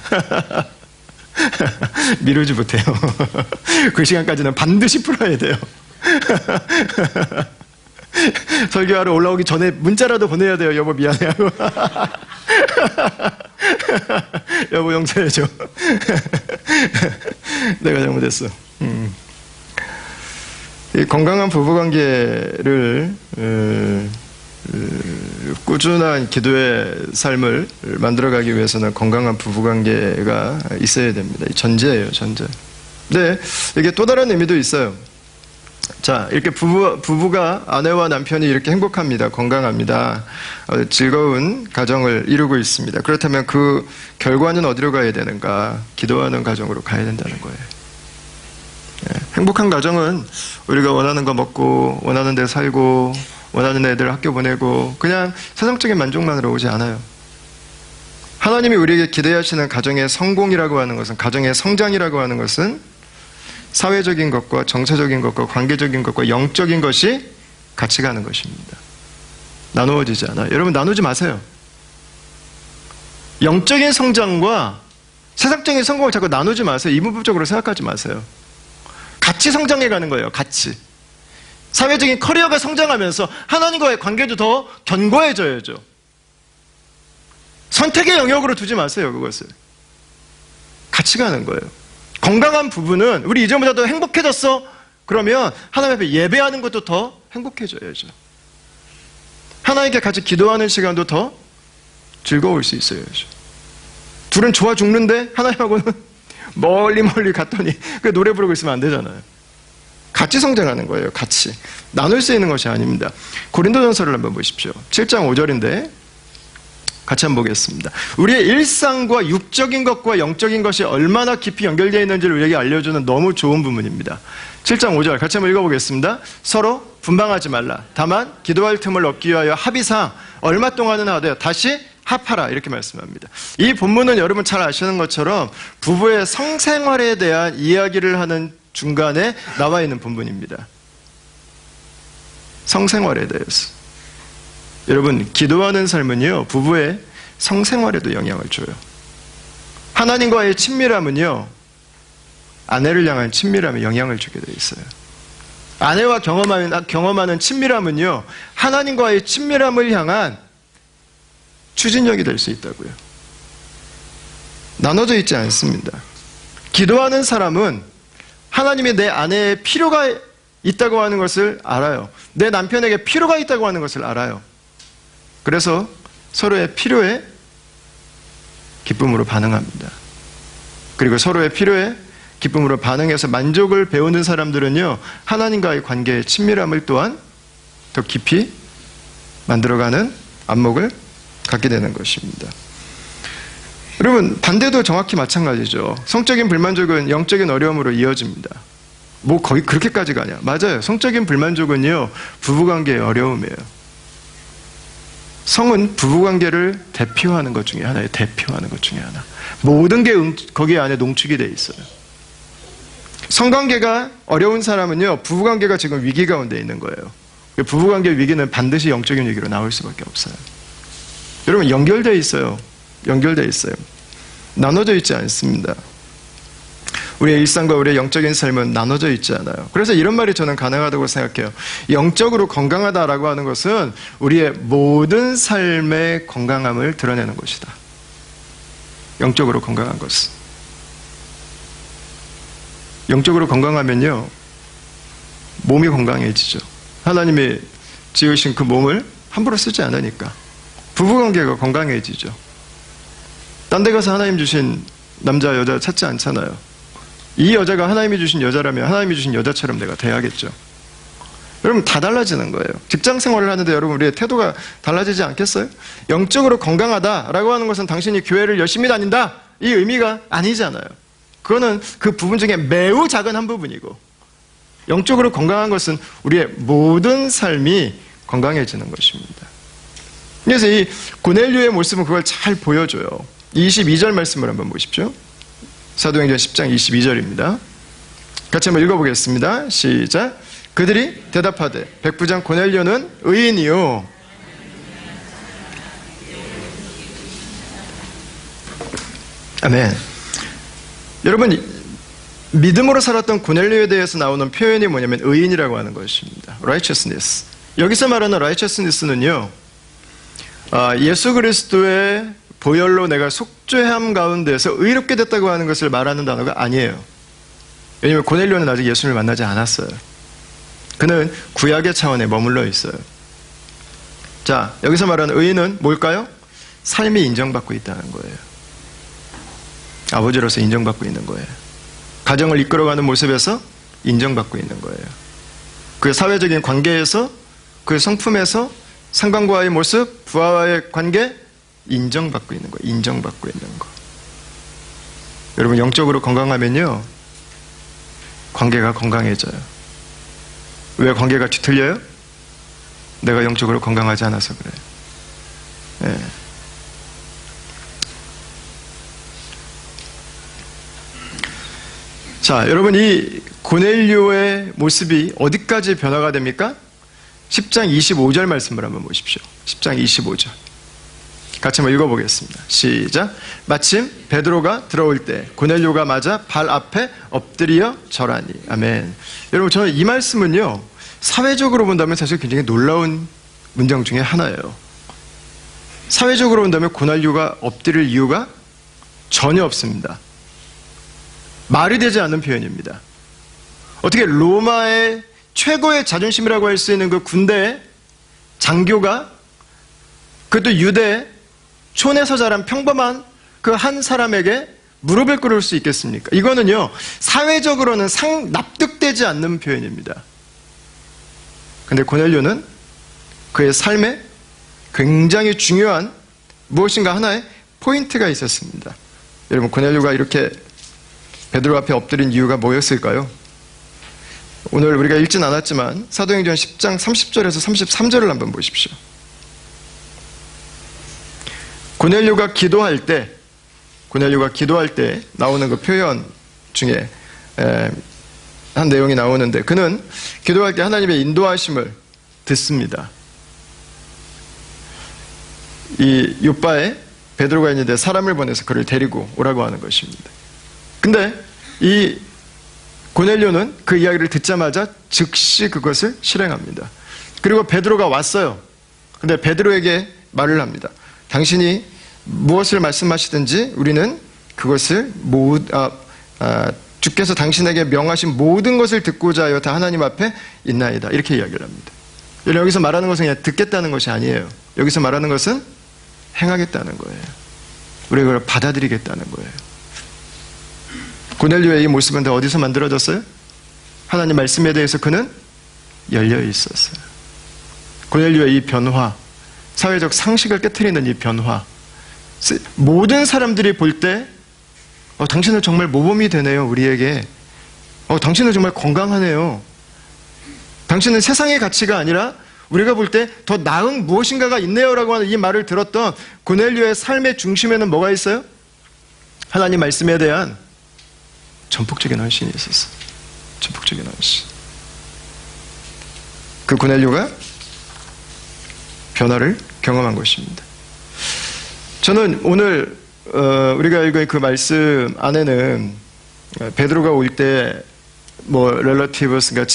미루지 못해요. 그 시간까지는 반드시 풀어야 돼요. 설교하러 올라오기 전에 문자라도 보내야 돼요. 여보 미안해하고. 여보 용서해줘. 내가 잘못했어. 이 건강한 부부관계를 꾸준한 기도의 삶을 만들어가기 위해서는 건강한 부부관계가 있어야 됩니다. 전제예요, 전제. 네, 이게 또 다른 의미도 있어요. 자, 이렇게 부부가 아내와 남편이 이렇게 행복합니다. 건강합니다. 즐거운 가정을 이루고 있습니다. 그렇다면 그 결과는 어디로 가야 되는가? 기도하는 가정으로 가야 된다는 거예요. 행복한 가정은 우리가 원하는 거 먹고 원하는 데 살고 원하는 애들 학교 보내고 그냥 세상적인 만족만으로 오지 않아요. 하나님이 우리에게 기대하시는 가정의 성공이라고 하는 것은, 가정의 성장이라고 하는 것은 사회적인 것과 정서적인 것과 관계적인 것과 영적인 것이 같이 가는 것입니다. 나누어지지 않아요. 여러분, 나누지 마세요. 영적인 성장과 세상적인 성공을 자꾸 나누지 마세요. 이분법적으로 생각하지 마세요. 같이 성장해 가는 거예요. 같이. 사회적인 커리어가 성장하면서 하나님과의 관계도 더 견고해져야죠. 선택의 영역으로 두지 마세요. 그것을. 같이 가는 거예요. 건강한 부부는 우리 이전보다 더 행복해졌어? 그러면 하나님 앞에 예배하는 것도 더 행복해져야죠. 하나님께 같이 기도하는 시간도 더 즐거울 수 있어야죠. 둘은 좋아 죽는데 하나님하고는 멀리 갔더니 그 노래 부르고 있으면 안 되잖아요. 같이 성장하는 거예요. 같이. 나눌 수 있는 것이 아닙니다. 고린도전서를 한번 보십시오. 7장 5절인데 같이 한번 보겠습니다. 우리의 일상과 육적인 것과 영적인 것이 얼마나 깊이 연결되어 있는지를 우리에게 알려주는 너무 좋은 부분입니다. 7장 5절 같이 한번 읽어보겠습니다. 서로 분방하지 말라. 다만 기도할 틈을 얻기 위하여 합의상 얼마 동안은 하되 다시 합하라, 이렇게 말씀합니다. 이 본문은 여러분 잘 아시는 것처럼 부부의 성생활에 대한 이야기를 하는 중간에 나와 있는 본문입니다. 성생활에 대해서. 여러분, 기도하는 삶은요, 부부의 성생활에도 영향을 줘요. 하나님과의 친밀함은요, 아내를 향한 친밀함에 영향을 주게 돼 있어요. 아내와 경험하는 친밀함은요, 하나님과의 친밀함을 향한 추진력이 될 수 있다고요. 나눠져 있지 않습니다. 기도하는 사람은 하나님이 내 아내에 필요가 있다고 하는 것을 알아요. 내 남편에게 필요가 있다고 하는 것을 알아요. 그래서 서로의 필요에 기쁨으로 반응합니다. 그리고 서로의 필요에 기쁨으로 반응해서 만족을 배우는 사람들은요, 하나님과의 관계의 친밀함을 또한 더 깊이 만들어가는 안목을 갖게 되는 것입니다. 여러분, 반대도 정확히 마찬가지죠. 성적인 불만족은 영적인 어려움으로 이어집니다. 뭐 거의 그렇게까지 가냐? 맞아요. 성적인 불만족은요, 부부관계의 어려움이에요. 성은 부부관계를 대표하는 것 중에 하나예요. 대표하는 것 중에 하나. 모든 게 거기 안에 농축이 돼 있어요. 성관계가 어려운 사람은요, 부부관계가 지금 위기 가운데 있는 거예요. 부부관계 위기는 반드시 영적인 위기로 나올 수밖에 없어요. 여러분, 연결되어 있어요. 연결되어 있어요. 나눠져 있지 않습니다. 우리의 일상과 우리의 영적인 삶은 나눠져 있지 않아요. 그래서 이런 말이 저는 가능하다고 생각해요. 영적으로 건강하다라고 하는 것은 우리의 모든 삶의 건강함을 드러내는 것이다. 영적으로 건강한 것은. 영적으로 건강하면요, 몸이 건강해지죠. 하나님이 지으신 그 몸을 함부로 쓰지 않으니까 부부관계가 건강해지죠. 딴 데 가서 하나님 주신 남자, 여자 찾지 않잖아요. 이 여자가 하나님이 주신 여자라면 하나님이 주신 여자처럼 내가 돼야겠죠. 여러분, 다 달라지는 거예요. 직장 생활을 하는데 여러분, 우리의 태도가 달라지지 않겠어요? 영적으로 건강하다라고 하는 것은 당신이 교회를 열심히 다닌다, 이 의미가 아니잖아요. 그거는 그 부분 중에 매우 작은 한 부분이고, 영적으로 건강한 것은 우리의 모든 삶이 건강해지는 것입니다. 그래서 이 고넬료의 모습은 그걸 잘 보여줘요. 22절 말씀을 한번 보십시오. 사도행전 10장 22절입니다. 같이 한번 읽어보겠습니다. 시작. 그들이 대답하되 백부장 고넬료는 의인이요. 아멘. 여러분, 믿음으로 살았던 고넬료에 대해서 나오는 표현이 뭐냐면 의인이라고 하는 것입니다. righteousness. 여기서 말하는 righteousness는요, 예수 그리스도의 보혈로 내가 속죄함 가운데서 의롭게 됐다고 하는 것을 말하는 단어가 아니에요. 왜냐하면 고넬료는 아직 예수를 만나지 않았어요. 그는 구약의 차원에 머물러 있어요. 자, 여기서 말하는 의인은 뭘까요? 삶이 인정받고 있다는 거예요. 아버지로서 인정받고 있는 거예요. 가정을 이끌어가는 모습에서 인정받고 있는 거예요. 그 사회적인 관계에서, 그 성품에서, 상관과의 모습, 부하와의 관계, 인정받고 있는 거예요. 인정받고 있는 거. 여러분, 영적으로 건강하면요, 관계가 건강해져요. 왜 관계가 뒤틀려요? 내가 영적으로 건강하지 않아서 그래요. 네. 자, 여러분, 이 고넬료의 모습이 어디까지 변화가 됩니까? 10장 25절 말씀을 한번 보십시오. 10장 25절. 같이 한번 읽어보겠습니다. 시작. 마침 베드로가 들어올 때 고넬료가 맞아 발 앞에 엎드려 절하니. 아멘. 여러분, 저는 이 말씀은요, 사회적으로 본다면 사실 굉장히 놀라운 문장 중에 하나예요. 사회적으로 본다면 고넬료가 엎드릴 이유가 전혀 없습니다. 말이 되지 않는 표현입니다. 어떻게 로마의 최고의 자존심이라고 할 수 있는 그 군대의 장교가, 그것도 유대 촌에서 자란 평범한 그 한 사람에게 무릎을 꿇을 수 있겠습니까? 이거는요, 사회적으로는 납득되지 않는 표현입니다. 근데 고넬료는 그의 삶에 굉장히 중요한 무엇인가 하나의 포인트가 있었습니다. 여러분, 고넬료가 이렇게 베드로 앞에 엎드린 이유가 뭐였을까요? 오늘 우리가 읽진 않았지만 사도행전 10장 30절에서 33절을 한번 보십시오. 고넬료가 기도할 때 나오는 그 표현 중에 한 내용이 나오는데, 그는 기도할 때 하나님의 인도하심을 듣습니다. 이 요빠에 베드로가 있는데 사람을 보내서 그를 데리고 오라고 하는 것입니다. 근데 이 고넬료는 그 이야기를 듣자마자 즉시 그것을 실행합니다. 그리고 베드로가 왔어요. 근데 베드로에게 말을 합니다. 당신이 무엇을 말씀하시든지 우리는 그것을 주께서 당신에게 명하신 모든 것을 듣고자 하여 다 하나님 앞에 있나이다. 이렇게 이야기를 합니다. 여기서 말하는 것은 그냥 듣겠다는 것이 아니에요. 여기서 말하는 것은 행하겠다는 거예요. 우리가 그걸 받아들이겠다는 거예요. 고넬료의 이 모습은 다 어디서 만들어졌어요? 하나님 말씀에 대해서 그는 열려 있었어요. 고넬료의 이 변화, 사회적 상식을 깨트리는 이 변화, 모든 사람들이 볼 때 당신은 정말 모범이 되네요, 우리에게. 당신은 정말 건강하네요. 당신은 세상의 가치가 아니라 우리가 볼 때 더 나은 무엇인가가 있네요라고 하는 이 말을 들었던 고넬료의 삶의 중심에는 뭐가 있어요? 하나님 말씀에 대한 전폭적인 헌신이 있었어요. 전폭적인 헌신. 그 고넬료가 변화를 경험한 것입니다. 저는 오늘 우리가 읽은 그 말씀 안에는 베드로가 올 때 렐러티브스, 그러니까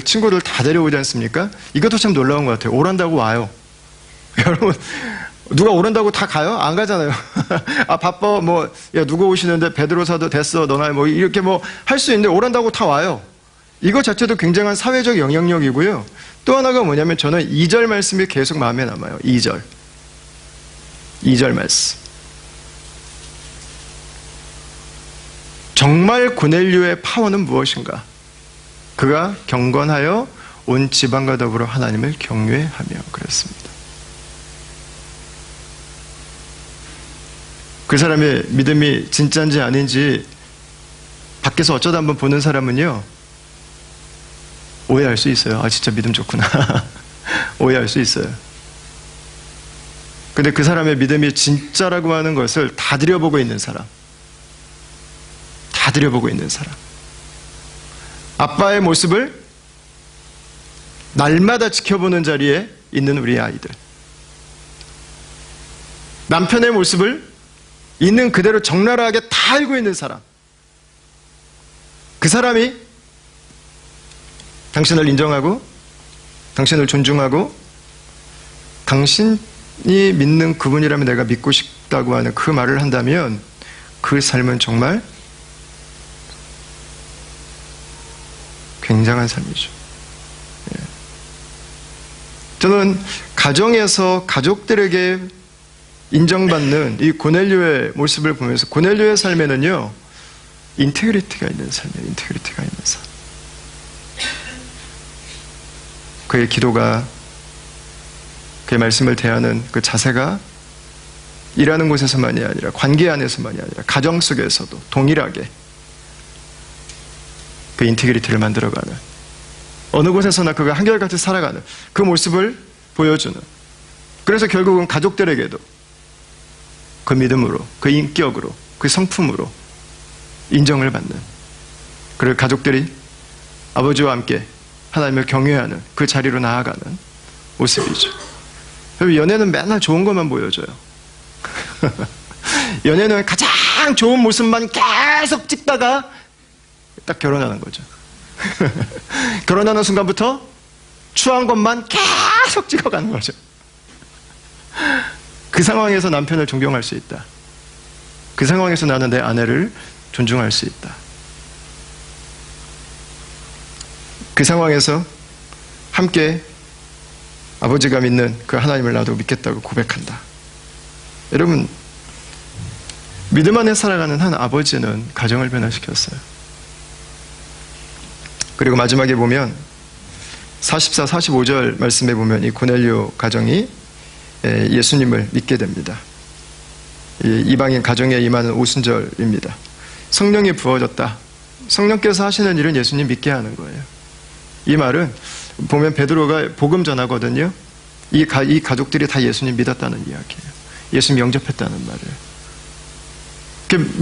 친구들 다 데려오지 않습니까? 이것도 참 놀라운 것 같아요. 오란다고 와요. 여러분, 누가 오란다고 다 가요? 안 가잖아요. 바빠, 야, 누구 오시는데 베드로 사도 됐어, 너나 이렇게 할 수 있는데 오란다고 다 와요. 이거 자체도 굉장한 사회적 영향력이고요. 또 하나가 뭐냐면 저는 2절 말씀이 계속 마음에 남아요. 2절 말씀. 정말 고넬료의 파워는 무엇인가? 그가 경건하여 온 지방과 더불어 하나님을 경외하며 그랬습니다. 그 사람의 믿음이 진짜인지 아닌지 밖에서 어쩌다 한번 보는 사람은요, 오해할 수 있어요. 진짜 믿음 좋구나. 오해할 수 있어요. 근데 그 사람의 믿음이 진짜라고 하는 것을 다 들여보고 있는 사람, 아빠의 모습을 날마다 지켜보는 자리에 있는 우리 아이들, 남편의 모습을 있는 그대로 적나라하게 다 알고 있는 사람, 그 사람이 당신을 인정하고 당신을 존중하고 당신이 믿는 그분이라면 내가 믿고 싶다고 하는 그 말을 한다면 그 삶은 정말 굉장한 삶이죠. 저는 가정에서 가족들에게 인정받는 이 고넬료의 모습을 보면서 고넬료의 삶에는요, 인테그리티가 있는 삶이에요. 인테그리티가 있는 삶. 그의 기도가, 그의 말씀을 대하는 그 자세가 일하는 곳에서만이 아니라 관계 안에서만이 아니라 가정 속에서도 동일하게 그 인테그리티를 만들어가는, 어느 곳에서나 그가 한결같이 살아가는 그 모습을 보여주는, 그래서 결국은 가족들에게도 그 믿음으로, 그 인격으로, 그 성품으로 인정을 받는, 그리고 가족들이 아버지와 함께 하나님을 경외하는 그 자리로 나아가는 모습이죠. 연애는 맨날 좋은 것만 보여줘요. 연애는 가장 좋은 모습만 계속 찍다가 딱 결혼하는 거죠. 결혼하는 순간부터 추한 것만 계속 찍어가는 거죠. 그 상황에서 남편을 존경할 수 있다. 그 상황에서 나는 내 아내를 존중할 수 있다. 그 상황에서 함께 아버지가 믿는 그 하나님을 나도 믿겠다고 고백한다. 여러분, 믿음 안에 살아가는 한 아버지는 가정을 변화시켰어요. 그리고 마지막에 보면 44, 45절 말씀에 보면 이 고넬료 가정이 예수님을 믿게 됩니다. 이방인 가정에 임하는 오순절입니다. 성령이 부어졌다. 성령께서 하시는 일은 예수님 믿게 하는 거예요. 이 말은 보면 베드로가 복음 전하거든요. 이 가족들이 다 예수님 믿었다는 이야기예요. 예수님 영접했다는 말이에요.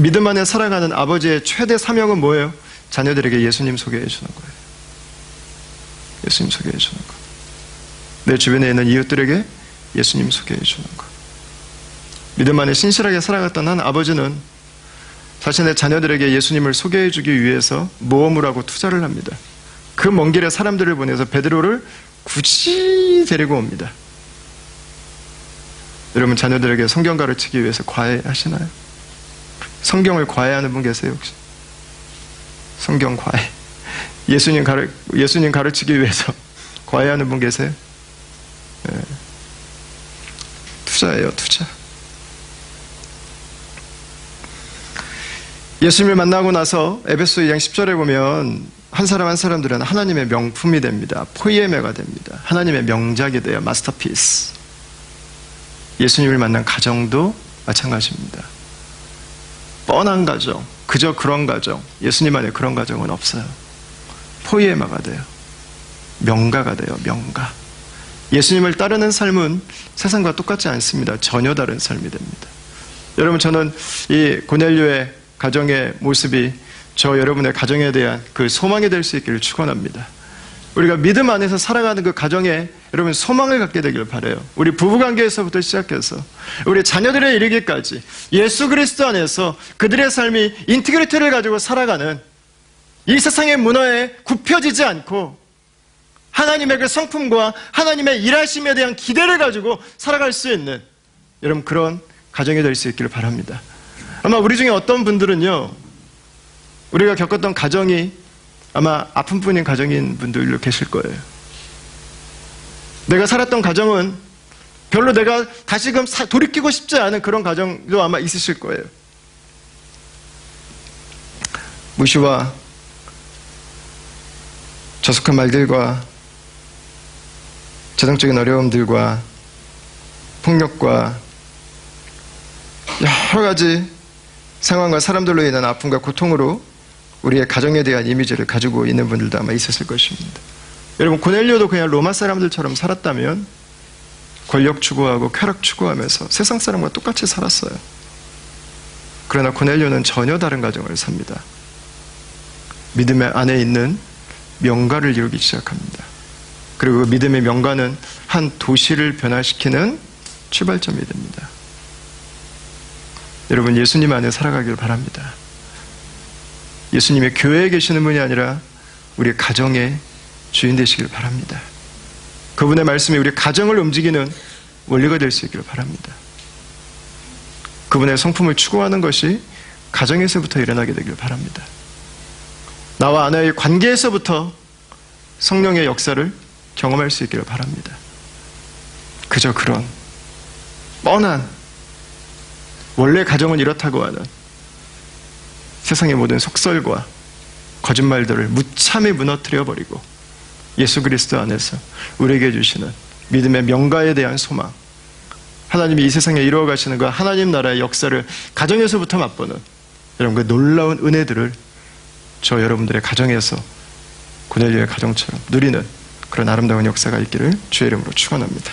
믿음 안에 살아가는 아버지의 최대 사명은 뭐예요? 자녀들에게 예수님 소개해 주는 거예요. 예수님 소개해 주는 거. 내 주변에 있는 이웃들에게 예수님 소개해 주는 거. 믿음 안에 신실하게 살아갔던 한 아버지는 자신의 자녀들에게 예수님을 소개해 주기 위해서 모험을 하고 투자를 합니다. 그 먼 길에 사람들을 보내서 베드로를 굳이 데리고 옵니다. 여러분, 자녀들에게 성경 가르치기 위해서 과외하시나요? 성경을 과외하는 분 계세요, 혹시? 성경 과외. 예수님 가르치기 위해서 과외하는 분 계세요? 네. 투자예요, 투자. 예수님을 만나고 나서 에베소 2장 10절에 보면 한 사람 한 사람들은 하나님의 명품이 됩니다. 포이에메가 됩니다. 하나님의 명작이 돼요. 마스터피스. 예수님을 만난 가정도 마찬가지입니다. 뻔한 가정, 그저 그런 가정, 예수님 안에 그런 가정은 없어요. 포이에마가 돼요. 명가가 돼요. 명가. 예수님을 따르는 삶은 세상과 똑같지 않습니다. 전혀 다른 삶이 됩니다. 여러분, 저는 이 고넬료의 가정의 모습이 저 여러분의 가정에 대한 그 소망이 될 수 있기를 축원합니다. 우리가 믿음 안에서 살아가는 그 가정에 여러분 소망을 갖게 되길 바라요. 우리 부부관계에서부터 시작해서 우리 자녀들에 이르기까지 예수 그리스도 안에서 그들의 삶이 인티그리티를 가지고 살아가는, 이 세상의 문화에 굽혀지지 않고 하나님의 그 성품과 하나님의 일하심에 대한 기대를 가지고 살아갈 수 있는 여러분 그런 가정이 될 수 있기를 바랍니다. 아마 우리 중에 어떤 분들은요, 우리가 겪었던 가정이 아마 아픈 분인 가정인 분들도 계실 거예요. 내가 살았던 가정은 별로 내가 다시금 돌이키고 싶지 않은 그런 가정도 아마 있으실 거예요. 무시와 저속한 말들과 재정적인 어려움들과 폭력과 여러 가지 상황과 사람들로 인한 아픔과 고통으로 우리의 가정에 대한 이미지를 가지고 있는 분들도 아마 있었을 것입니다. 여러분, 고넬료도 그냥 로마 사람들처럼 살았다면 권력 추구하고 쾌락 추구하면서 세상 사람과 똑같이 살았어요. 그러나 고넬료는 전혀 다른 가정을 삽니다. 믿음의 안에 있는 명가를 이루기 시작합니다. 그리고 그 믿음의 명가는 한 도시를 변화시키는 출발점이 됩니다. 여러분, 예수님 안에 살아가길 바랍니다. 예수님의 교회에 계시는 분이 아니라 우리 가정의 주인 되시길 바랍니다. 그분의 말씀이 우리 가정을 움직이는 원리가 될 수 있기를 바랍니다. 그분의 성품을 추구하는 것이 가정에서부터 일어나게 되길 바랍니다. 나와 아내의 관계에서부터 성령의 역사를 경험할 수 있기를 바랍니다. 그저 그런 뻔한 원래 가정은 이렇다고 하는 세상의 모든 속설과 거짓말들을 무참히 무너뜨려버리고 예수 그리스도 안에서 우리에게 주시는 믿음의 명가에 대한 소망, 하나님이 이 세상에 이루어 가시는 그 하나님 나라의 역사를 가정에서부터 맛보는 여러분 그 놀라운 은혜들을 저 여러분들의 가정에서 고넬료의 가정처럼 누리는 그런 아름다운 역사가 있기를 주의 이름으로 축원합니다.